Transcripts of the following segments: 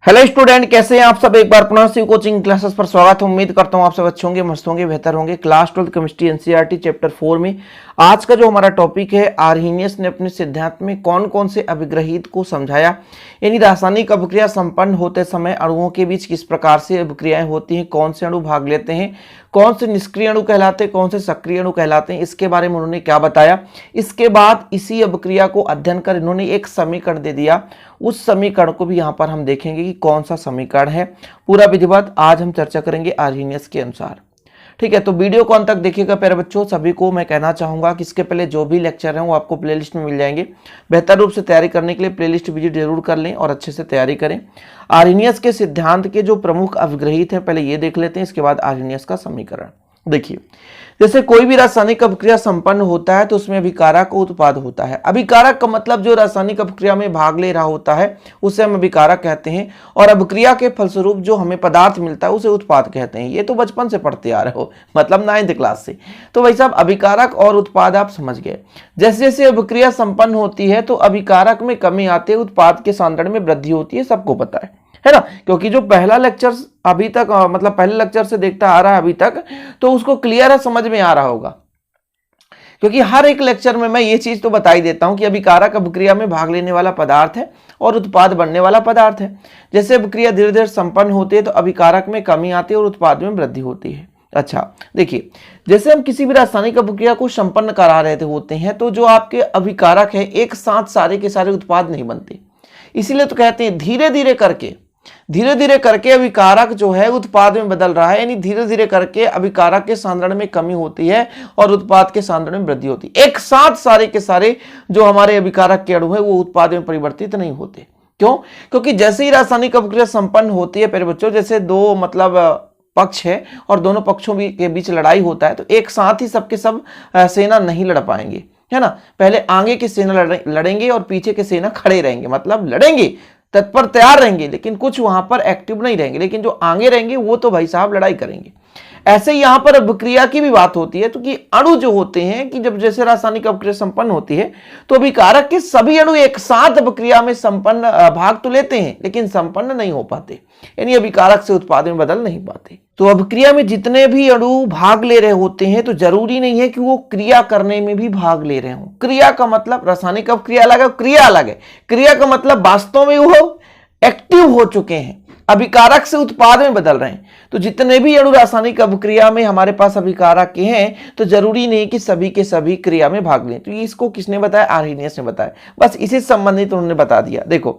Hello student, कैसे हैं आप सब। एक बार पुनः शिव कोचिंग क्लासेस पर स्वागत है। उम्मीद करता हूं आप सब अच्छे होंगे, मस्त होंगे, बेहतर होंगे। क्लास 12 केमिस्ट्री एनसीईआरटी चैप्टर 4 में आज का जो हमारा टॉपिक है, आर्हीनियस ने अपने सिद्धांत में कौन कौन से अभिग्रहित को समझाया, यानी रासायनिक अभिक्रिया संपन्न होते समय अणुओं के बीच किस प्रकार से अभिक्रियाएं होती हैं, कौन से अणु भाग लेते हैं, कौन से निष्क्रिय अणु कहलाते हैं, कौन से सक्रिय अणु कहलाते हैं, इसके बारे में उन्होंने क्या बताया। इसके बाद इसी अभिक्रिया को अध्ययन कर इन्होंने एक समीकरण दे दिया। उस समीकरण को भी यहाँ पर हम देखेंगे कि कौन सा समीकरण है। पूरा विधिवत आज हम चर्चा करेंगे आर्हीनियस के अनुसार। ठीक है, तो वीडियो को अंत तक देखिएगा प्यारे बच्चों। सभी को मैं कहना चाहूंगा कि इसके पहले जो भी लेक्चर हैं वो आपको प्लेलिस्ट में मिल जाएंगे। बेहतर रूप से तैयारी करने के लिए प्लेलिस्ट विजिट जरूर कर लें और अच्छे से तैयारी करें। आर्हीनियस के सिद्धांत के जो प्रमुख अभिग्रहित हैं पहले ये देख लेते हैं, इसके बाद आर्हीनियस का समीकरण। देखिए, जैसे कोई भी रासायनिक अभिक्रिया संपन्न होता है तो उसमें अभिकारक उत्पाद होता है। अभिकारक का मतलब जो रासायनिक अभिक्रिया में भाग ले रहा होता है उसे हम अभिकारक कहते हैं, और अभिक्रिया के फलस्वरूप जो हमें पदार्थ मिलता है उसे उत्पाद कहते हैं। ये तो बचपन से पढ़ते आ रहे हो, मतलब 9th क्लास से। तो भाई साहब, अभिकारक और उत्पाद आप समझ गए। जैसे जैसे अभिक्रिया संपन्न होती है तो अभिकारक में कमी आते उत्पाद के सांद्रण में वृद्धि होती है, सबको पता है ना। क्योंकि जो पहला लेक्चर अभी तक मतलब पहले लेक्चर से देखता आ रहा है अभी तक, तो उसको क्लियर है, समझ में आ रहा होगा। क्योंकि हर एक लेक्चर में मैं ये चीज तो बता ही देता हूं कि अभिकारक अभिक्रिया में भाग लेने वाला पदार्थ है और उत्पाद बनने वाला पदार्थ है। जैसे अभिक्रिया धीरे धीरे संपन्न होती है तो अभिकारक में कमी आती है और उत्पाद में वृद्धि होती है। अच्छा, देखिए, जैसे हम किसी भी रासायनिक अभिक्रिया को संपन्न करा रहे होते हैं तो जो आपके अभिकारक है एक साथ सारे के सारे उत्पाद नहीं बनते। इसीलिए तो कहते हैं धीरे धीरे करके अभिकारक जो है उत्पाद में बदल रहा है, यानी धीरे धीरे करके अभिकारक के सांद्रण में कमी होती है और उत्पाद के सांद्रण में वृद्धि होती है। एक साथ सारे के सारे जो हमारे अभिकारक के अणु है वो उत्पाद में परिवर्तित नहीं होते। क्यों? क्योंकि जैसे ही रासायनिक अभिक्रिया संपन्न होती है प्यारे बच्चों, जैसे दो मतलब पक्ष है और दोनों पक्षों के बीच लड़ाई होता है तो एक साथ ही सबके सब सेना नहीं लड़ पाएंगे, है ना। पहले आगे की सेना लड़ेंगे और पीछे के सेना खड़े रहेंगे, मतलब लड़ेंगे, तत्पर तैयार रहेंगे, लेकिन कुछ वहां पर एक्टिव नहीं रहेंगे। लेकिन जो आगे रहेंगे वो तो भाई साहब लड़ाई करेंगे। ऐसे ही यहां पर अभिक्रिया की भी बात होती है, तो कि अणु जो होते हैं कि जब जैसे रासायनिक अभिक्रिया संपन्न होती है तो अभिकारक के सभी अणु एक साथ अभिक्रिया में संपन्न भाग तो लेते हैं लेकिन संपन्न नहीं हो पाते, यानी अभिकारक से उत्पाद में बदल नहीं पाते। तो अभिक्रिया में जितने भी अणु भाग ले रहे होते हैं तो जरूरी नहीं है कि वो क्रिया करने में भी भाग ले रहे हों। क्रिया का मतलब रासायनिक अभिक्रिया अलग है, क्रिया अलग है। क्रिया का मतलब वास्तव में वो एक्टिव हो चुके हैं, अभिकारक से उत्पाद में बदल रहे हैं। तो जितने भी अणु रासायनिक अभिक्रिया में हमारे पास अभिकारक के हैं तो जरूरी नहीं कि सभी के सभी क्रिया में भाग लें। तो इसको किसने बताया? आर्हीनियस ने बताया। बस इसी से संबंधित उन्होंने बता दिया। देखो,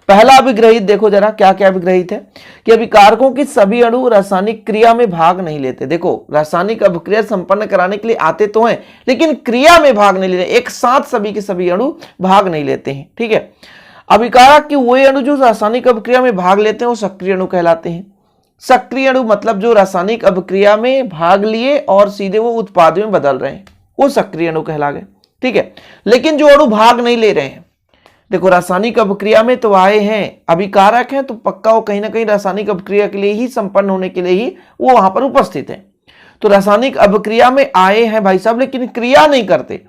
पहला अभिग्रहित देखो जरा, क्या क्या अभिग्रहित है कि अभिकारकों की सभी अणु रासायनिक क्रिया में भाग नहीं लेते। देखो, रासायनिक अभिक्रिया संपन्न कराने के लिए आते तो हैं लेकिन क्रिया में भाग नहीं लेते, एक साथ सभी के सभी अणु भाग नहीं लेते हैं। ठीक है, अभिकारक के वही अणु जो रासायनिक अभिक्रिया में भाग लेते हैं वो सक्रिय अणु कहलाते हैं। सक्रिय अणु मतलब जो रासायनिक अभिक्रिया में भाग लिए और सीधे वो उत्पाद में बदल रहे हैं, वो सक्रिय अणु कहला गए। ठीक है, लेकिन जो अणु भाग नहीं ले रहे हैं, देखो रासायनिक अभिक्रिया में तो आए हैं, अभिकारक हैं तो पक्का वो कहीं ना कहीं रासायनिक अभिक्रिया के लिए ही संपन्न होने के लिए ही वो वहां पर उपस्थित है। तो रासायनिक अभिक्रिया में आए हैं भाई साहब लेकिन क्रिया नहीं करते।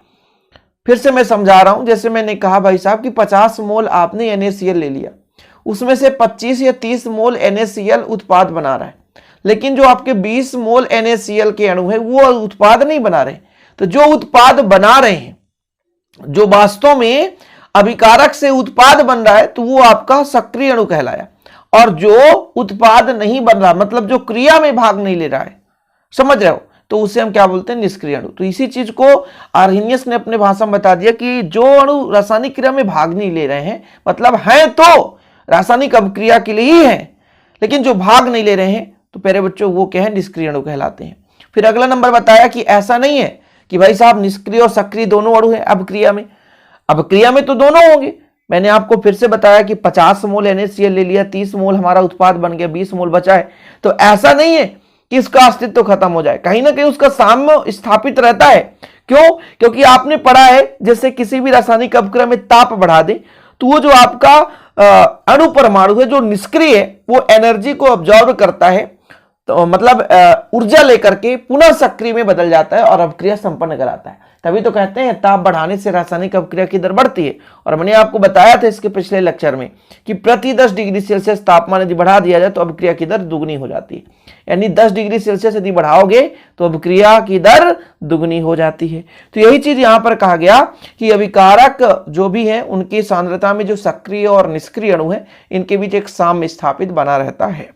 फिर से मैं समझा रहा हूं, जैसे मैंने कहा भाई साहब कि 50 मोल आपने NaCl ले लिया, उसमें से 25 या 30 मोल NaCl उत्पाद बना रहा है, लेकिन जो आपके 20 मोल NaCl के अणु है वो उत्पाद नहीं बना रहे। तो जो उत्पाद बना रहे हैं, जो वास्तव में अभिकारक से उत्पाद बन रहा है, तो वो आपका सक्रिय अणु कहलाया। और जो उत्पाद नहीं बन रहा, मतलब जो क्रिया में भाग नहीं ले रहा है, समझ रहे हो, तो उसे हम क्या बोलते हैं? निष्क्रिय अणु। तो इसी चीज को आर्हीनियस ने अपने भाषा में बता दिया कि जो अणु रासायनिक क्रिया में भाग नहीं ले रहे हैं, मतलब हैं तो रासायनिक अभिक्रिया के लिए ही हैं लेकिन जो भाग नहीं ले रहे हैं, तो प्यारे बच्चों वो क्या है? निष्क्रिय अणु कहलाते हैं। फिर अगला नंबर बताया कि ऐसा नहीं है कि भाई साहब निष्क्रिय और सक्रिय दोनों अणु हैं अभिक्रिया में। अभिक्रिया में तो दोनों होंगे। मैंने आपको फिर से बताया कि 50 मोल NaCl ले लिया, 30 मोल हमारा उत्पाद बन गया, 20 मोल बचा है। तो ऐसा नहीं है कि इसका अस्तित्व खत्म हो जाए, कहीं ना कहीं उसका साम्य स्थापित रहता है। क्यों? क्योंकि आपने पढ़ा है जैसे किसी भी रासायनिक अभिक्रिया में ताप बढ़ा दे तो वो जो आपका अणु परमाणु है जो निष्क्रिय है वो एनर्जी को ऑब्जॉर्व करता है, तो मतलब ऊर्जा लेकर के पुनः सक्रिय में बदल जाता है और अभिक्रिया संपन्न कराता है। तभी तो कहते हैं ताप बढ़ाने से रासायनिक अभिक्रिया की दर बढ़ती है। और मैंने आपको बताया था इसके पिछले लेक्चर में कि प्रति 10 डिग्री सेल्सियस तापमान यदि बढ़ा दिया जाए तो अभिक्रिया की दर दुगनी हो जाती है। यानी 10 डिग्री सेल्सियस यदि बढ़ाओगे तो अभिक्रिया की दर दुगनी हो जाती है। तो यही चीज यहां पर कहा गया कि अभिकारक जो भी है उनकी सांद्रता में जो सक्रिय और निष्क्रिय अणु है इनके बीच एक साम्य स्थापित बना रहता है।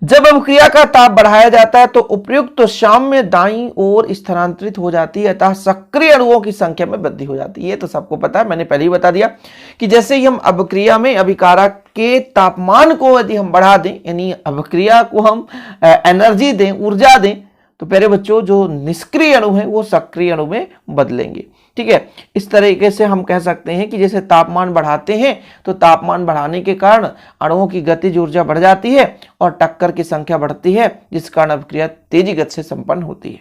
जब अभिक्रिया का ताप बढ़ाया जाता है तो उपयुक्त साम्य दाईं ओर स्थानांतरित हो जाती है, अतः सक्रिय अणुओं की संख्या में वृद्धि हो जाती है। ये तो सबको पता है, मैंने पहले ही बता दिया कि जैसे ही हम अभिक्रिया में अभिकारक के तापमान को यदि हम बढ़ा दें, यानी अभिक्रिया को हम एनर्जी दें, ऊर्जा दें, तो प्यारे बच्चों जो निष्क्रिय अणु है वो सक्रिय अणु में बदलेंगे। ठीक है, इस तरीके से हम कह सकते हैं कि जैसे तापमान बढ़ाते हैं तो तापमान बढ़ाने के कारण अणुओं की गतिज ऊर्जा बढ़ जाती है और टक्कर की संख्या बढ़ती है, जिस कारण अभिक्रिया तेजी गति से संपन्न होती है।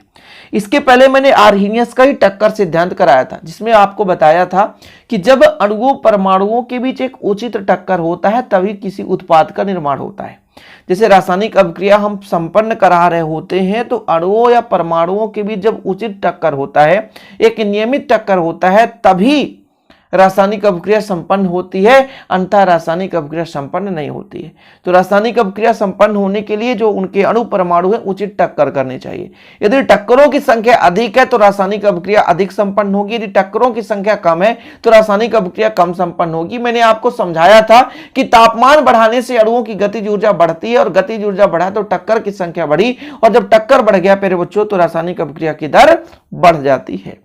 इसके पहले मैंने आर्हीनियस का ही टक्कर सिद्धांत कराया था, जिसमें आपको बताया था कि जब अणुओं परमाणुओं के बीच एक उचित टक्कर होता है तभी किसी उत्पाद का निर्माण होता है। जैसे रासायनिक अभिक्रिया हम संपन्न करा रहे होते हैं तो अणुओं या परमाणुओं के बीच जब उचित टक्कर होता है, एक नियमित टक्कर होता है, तभी रासायनिक अभिक्रिया संपन्न होती है, अन्यथा रासायनिक अभिक्रिया संपन्न नहीं होती है। तो रासायनिक अभिक्रिया संपन्न होने के लिए जो उनके अणु परमाणु है उचित टक्कर करनी चाहिए। यदि टक्करों की संख्या अधिक है तो रासायनिक अभिक्रिया अधिक संपन्न होगी, यदि टक्करों की संख्या कम है तो रासायनिक अभिक्रिया कम संपन्न होगी। मैंने आपको समझाया था कि तापमान बढ़ाने से अणुओं की गतिज ऊर्जा बढ़ती है और गतिज ऊर्जा बढ़ा तो टक्कर की संख्या बढ़ी, और जब टक्कर बढ़ गया प्यारे बच्चों तो रासायनिक अभिक्रिया की दर बढ़ जाती है।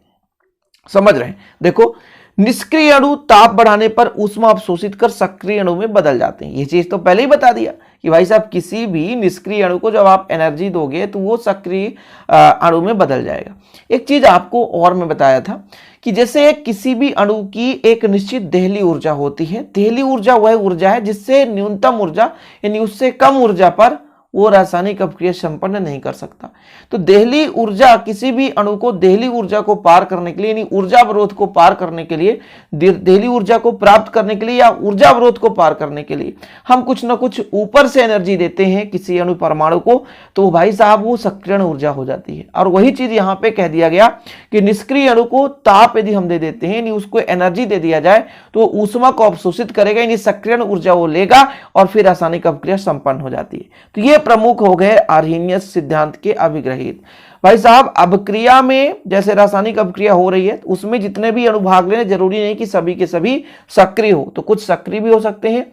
समझ रहे हैं? देखो, निष्क्रिय अणु ताप बढ़ाने पर ऊष्मा अवशोषित कर सक्रिय अणु में बदल जाते हैं। ये चीज तो पहले ही बता दिया कि भाई साहब किसी भी निष्क्रिय अणु को जब आप एनर्जी दोगे तो वो सक्रिय अणु में बदल जाएगा। एक चीज आपको और मैं बताया था कि जैसे किसी भी अणु की एक निश्चित देहली ऊर्जा होती है। देहली ऊर्जा वह ऊर्जा है जिससे न्यूनतम ऊर्जा यानी उससे कम ऊर्जा पर वो रासायनिक अभिक्रिया संपन्न नहीं कर सकता। तो देहली ऊर्जा, किसी भी अणु को देहली ऊर्जा को पार करने के लिए यानी ऊर्जा अवरोध को पार करने के लिए, देहली ऊर्जा को प्राप्त करने के लिए या ऊर्जा अवरोध को पार करने के लिए हम कुछ ना कुछ ऊपर से एनर्जी देते हैं किसी अणु परमाणु को, तो भाई साहब वो सक्रियण ऊर्जा हो जाती है। और वही चीज यहाँ पे कह दिया गया कि निष्क्रिय अणु को ताप यदि हम दे देते हैं यानी उसको एनर्जी दे दिया जाए तो ऊष्मा को अवशोषित करेगा, यानी सक्रियण ऊर्जा वो लेगा और फिर रासायनिक अभिक्रिया संपन्न हो जाती है। तो ये प्रमुख हो गए आर्हीनियस सिद्धांत के अभिग्रहित। भाई साहब, अभिक्रिया में जैसे रासायनिक अभिक्रिया हो रही है तो उसमें जितने भी अणु भाग ले रहे, जरूरी नहीं कि सभी के सभी सक्रिय हो, तो कुछ सक्रिय भी हो सकते हैं।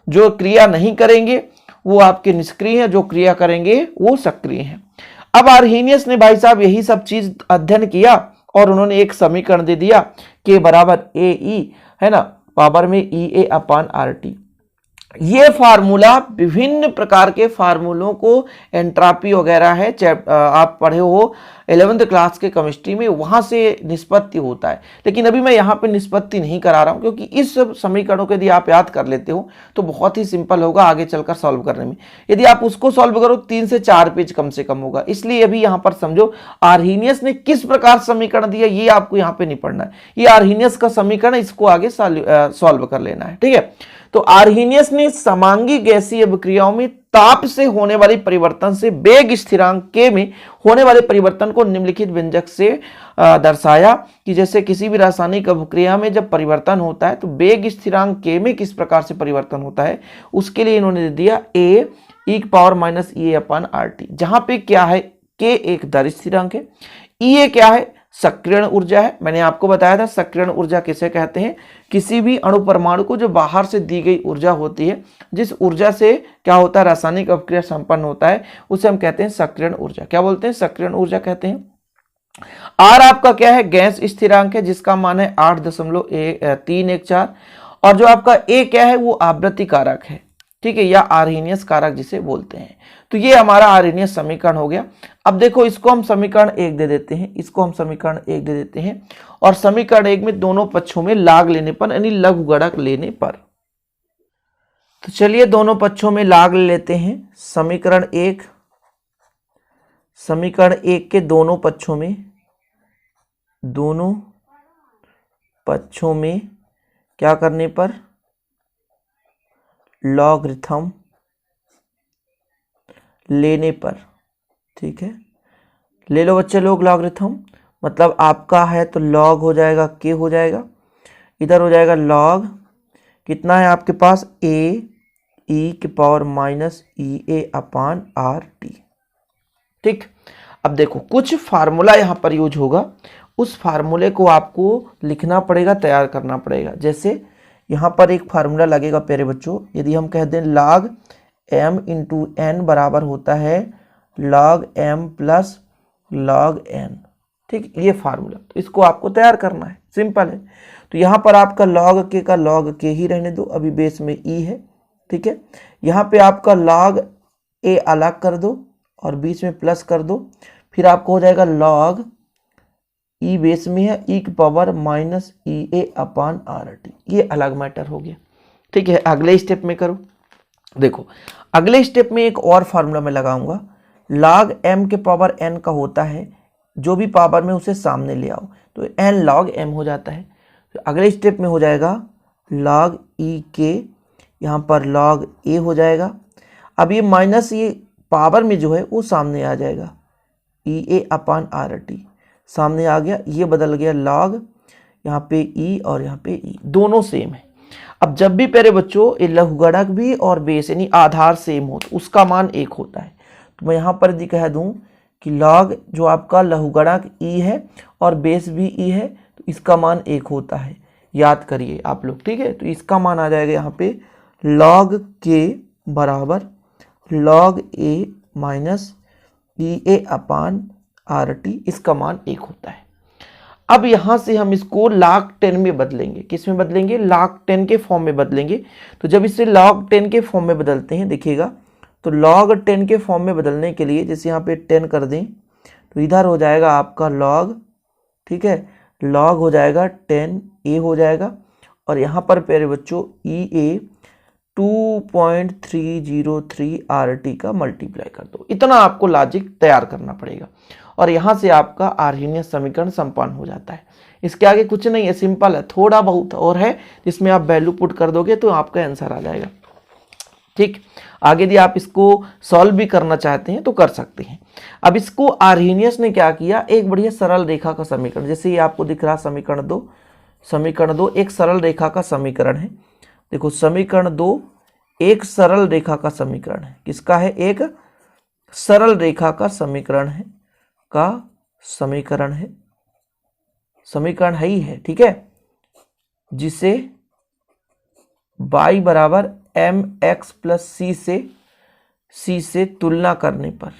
जो क्रिया नहीं करेंगे वो आपके निष्क्रिय हैं, जो क्रिया करेंगे वो सक्रिय हैं। अब आर्हीनियस ने भाई साहब यही सब चीज अध्ययन किया और उन्होंने एक समीकरण दे दिया के बराबर ए ई, है ना, पावर में ई ए अपान आर टी। ये फार्मूला विभिन्न प्रकार के फार्मूलों को, एंट्रापी वगैरह है, आप पढ़े हो 11th क्लास के केमिस्ट्री में, वहां से निष्पत्ति होता है। लेकिन अभी मैं यहाँ पे निष्पत्ति नहीं करा रहा हूँ क्योंकि इस समीकरणों को यदि आप याद कर लेते हो तो बहुत ही सिंपल होगा आगे चलकर सॉल्व करने में। यदि आप उसको सॉल्व करो 3 से 4 पेज कम से कम होगा। इसलिए अभी यहाँ पर समझो आर्हीनियस ने किस प्रकार समीकरण दिया ये आपको यहाँ पे नहीं पढ़ना है। ये आर्हीनियस का समीकरण, इसको आगे सॉल्व कर लेना है। ठीक है, तो आर्हीनियस ने समांगी गैसीय अभिक्रियाओं में ताप से होने वाली परिवर्तन से वेग स्थिरांक के में होने वाले परिवर्तन को निम्नलिखित व्यंजक से दर्शाया कि जैसे किसी भी रासायनिक अभिक्रिया में जब परिवर्तन होता है तो वेग स्थिरांक के में किस प्रकार से परिवर्तन होता है, उसके लिए इन्होंने दे दिया ए ई की पावर माइनस ई ए अपान आर टी, जहां पे क्या है के एक दर स्थिरांक है, ई ए क्या है सक्रियण ऊर्जा है। मैंने आपको बताया था सक्रियण ऊर्जा किसे कहते हैं, किसी भी अणु परमाणु को जो बाहर से दी गई ऊर्जा होती है, जिस ऊर्जा से क्या होता है रासायनिक अभिक्रिया संपन्न होता है, उसे हम कहते हैं सक्रियण ऊर्जा। क्या बोलते हैं? सक्रियण ऊर्जा कहते हैं। आर आपका क्या है? गैस स्थिरांक है जिसका मान है 8.314, और जो आपका ए क्या है वो आवृत्ति कारक है। ठीक है, या आर्हीनियस कारक जिसे बोलते हैं। तो ये हमारा आर्हीनियस समीकरण हो गया। अब देखो इसको हम समीकरण 1 दे देते हैं, इसको हम समीकरण 1 दे देते हैं, और समीकरण 1 में दोनों पक्षों में लाग लेने पर यानी लघुगणक लेने पर, तो चलिए दोनों पक्षों में लाग लेते हैं। समीकरण 1 के दोनों पक्षों में क्या करने पर, लॉगरिथम लेने पर। ठीक है, ले लो बच्चे लोग लॉगरिथम। मतलब आपका है तो log हो जाएगा k हो जाएगा, इधर हो जाएगा log कितना है आपके पास a e की पावर माइनस ई ए अपान आर टी। ठीक, अब देखो कुछ फार्मूला यहाँ पर यूज होगा, उस फार्मूले को आपको लिखना पड़ेगा, तैयार करना पड़ेगा। जैसे यहाँ पर एक फार्मूला लगेगा प्यारे बच्चों, यदि हम कह दें log m इंटू एन बराबर होता है log m plus log n। ठीक, ये फार्मूला, तो इसको आपको तैयार करना है, सिंपल है। तो यहाँ पर आपका log k का log k ही रहने दो, अभी बेस में e है। ठीक है, यहाँ पे आपका log a अलग कर दो और बीच में प्लस कर दो, फिर आपको हो जाएगा log e बेस में है e की पावर माइनस ई ए अपान आर टी, ये अलग मैटर हो गया। ठीक है, अगले स्टेप में करो। देखो अगले स्टेप में एक और फार्मूला मैं लगाऊंगा, log m के पावर n का होता है, जो भी पावर में उसे सामने ले आओ तो n log m हो जाता है। तो अगले स्टेप में हो जाएगा log e के, यहाँ पर log a हो जाएगा। अब ये माइनस ये पावर में जो है वो सामने आ जाएगा, ई ए अपान आर टी सामने आ गया, ये बदल गया log, यहाँ पे e और यहाँ पे e दोनों सेम है। अब जब भी प्यारे बच्चों ये लघुगणक भी और बेस यानी आधार सेम हो तो उसका मान 1 होता है। तो मैं यहाँ पर यदि कह दूँ कि log जो आपका लघुगणक e है और बेस भी e है तो इसका मान 1 होता है, याद करिए आप लोग। ठीक है, तो इसका मान आ जाएगा यहाँ पे log k बराबर log a minus E A upon R T, इसका मान 1 होता है। अब यहाँ से हम इसको log 10 में बदलेंगे, किस में बदलेंगे, log 10 के फॉर्म में बदलेंगे। तो जब इसे log 10 के फॉर्म में बदलते हैं, देखिएगा तो log 10 के फॉर्म में बदलने के लिए जैसे यहाँ पे 10 कर दें तो इधर हो जाएगा आपका log, ठीक है, log हो जाएगा 10 a हो जाएगा, और यहाँ पर प्यारे बच्चों ई ए 2.303 आर टी का मल्टीप्लाई कर दो। इतना आपको लॉजिक तैयार करना पड़ेगा और यहाँ से आपका आर्हीनियस समीकरण संपन्न हो जाता है। इसके आगे कुछ नहीं है, सिंपल है, थोड़ा बहुत और है जिसमें आप वैल्यू पुट कर दोगे तो आपका आंसर आ जाएगा। ठीक, आगे यदि आप इसको सॉल्व भी करना चाहते हैं तो कर सकते हैं। अब इसको आर्हीनियस ने क्या किया, एक बढ़िया सरल रेखा का समीकरण, जैसे ये आपको दिख रहा समीकरण दो एक सरल रेखा का समीकरण है। देखो समीकरण 2 एक सरल रेखा का समीकरण है, किसका है, एक सरल रेखा का समीकरण है, समीकरण है ही है। ठीक है, जिसे y बराबर एम एक्स प्लस सी से तुलना करने पर,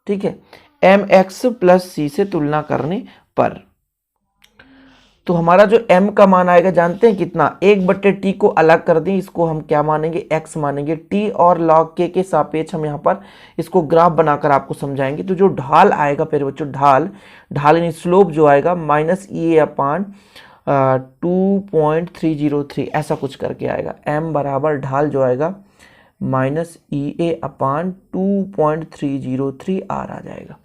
ठीक है, एम एक्स प्लस सी से तुलना करने पर, तो हमारा जो m का मान आएगा जानते हैं कितना, 1/t को अलग कर दें, इसको हम क्या मानेंगे, x मानेंगे। t और log k के सापेक्ष हम यहाँ पर इसको ग्राफ बनाकर आपको समझाएंगे। तो जो ढाल आएगा फिर बच्चों, ढाल यानी स्लोप जो आएगा माइनस ई ए अपान 2.303 ऐसा कुछ करके आएगा। m बराबर ढाल जो आएगा minus E A upon 2.303 are आ जाएगा।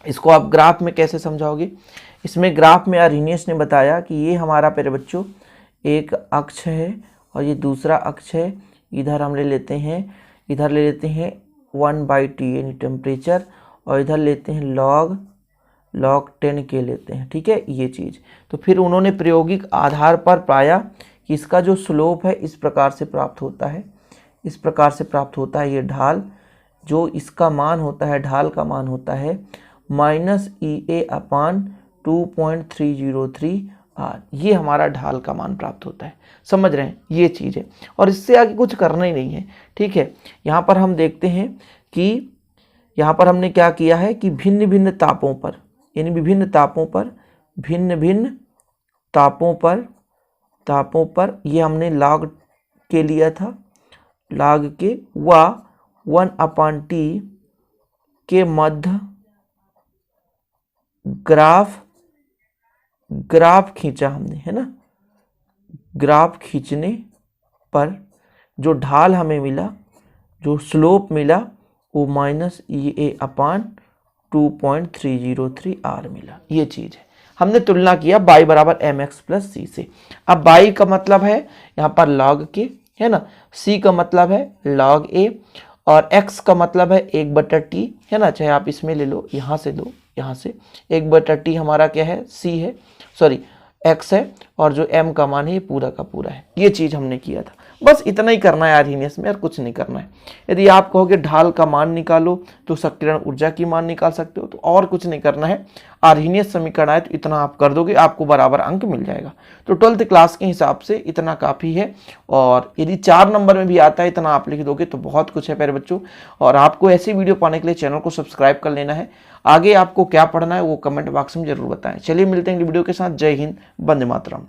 इसको आप ग्राफ में कैसे समझाओगे, इसमें ग्राफ में आर्हीनियस ने बताया कि ये हमारा प्यारे बच्चों एक अक्ष है और ये दूसरा अक्ष है, इधर हम ले लेते हैं 1/t यानी टेम्परेचर, और इधर लेते हैं log 10 के लेते हैं। ठीक है, ये चीज़ तो फिर उन्होंने प्रायोगिक आधार पर पाया कि इसका जो स्लोप है इस प्रकार से प्राप्त होता है, ये ढाल जो इसका मान होता है, ढाल का मान होता है minus E A upon 2.303 are, ये हमारा ढाल का मान प्राप्त होता है। समझ रहे हैं, ये चीज़ है और इससे आगे कुछ करना ही नहीं है। ठीक है, यहाँ पर हम देखते हैं कि यहाँ पर हमने क्या किया है कि भिन्न भिन्न तापों पर यानी विभिन्न तापों पर ये हमने log के लिया था, log के व 1/t के मध्य ग्राफ खींचा हमने, है ना। ग्राफ खींचने पर जो ढाल हमें मिला, जो स्लोप मिला, वो minus E A upon 2.303 are मिला। ये चीज़ है, हमने तुलना किया y बराबर एम एक्स प्लस सी से। अब y का मतलब है यहाँ पर log के, है ना, c का मतलब है log a, और x का मतलब है 1/t है ना, चाहे आप इसमें ले लो, यहाँ से लो, यहाँ से 1/t हमारा क्या है, c है, सॉरी x है, और जो m का मान है ये पूरा का पूरा है। ये चीज हमने किया था, बस इतना ही करना है आर्हीनियस में, और कुछ नहीं करना है। यदि आप कहोगे ढाल का मान निकालो तो सक्रियण ऊर्जा की मान निकाल सकते हो, तो और कुछ नहीं करना है। आर्हीनियस समीकरण आए तो इतना आप कर दोगे, आपको बराबर अंक मिल जाएगा। तो 12th क्लास के हिसाब से इतना काफी है, और यदि 4 नंबर में भी आता है इतना आप लिख दोगे तो बहुत कुछ है प्यारे बच्चों। और आपको ऐसी वीडियो पाने के लिए चैनल को सब्सक्राइब कर लेना है। आगे आपको क्या पढ़ना है वो कमेंट बॉक्स में जरूर बताएं। चलिए मिलते हैं वीडियो के साथ। जय हिंद, वंदे मातरम।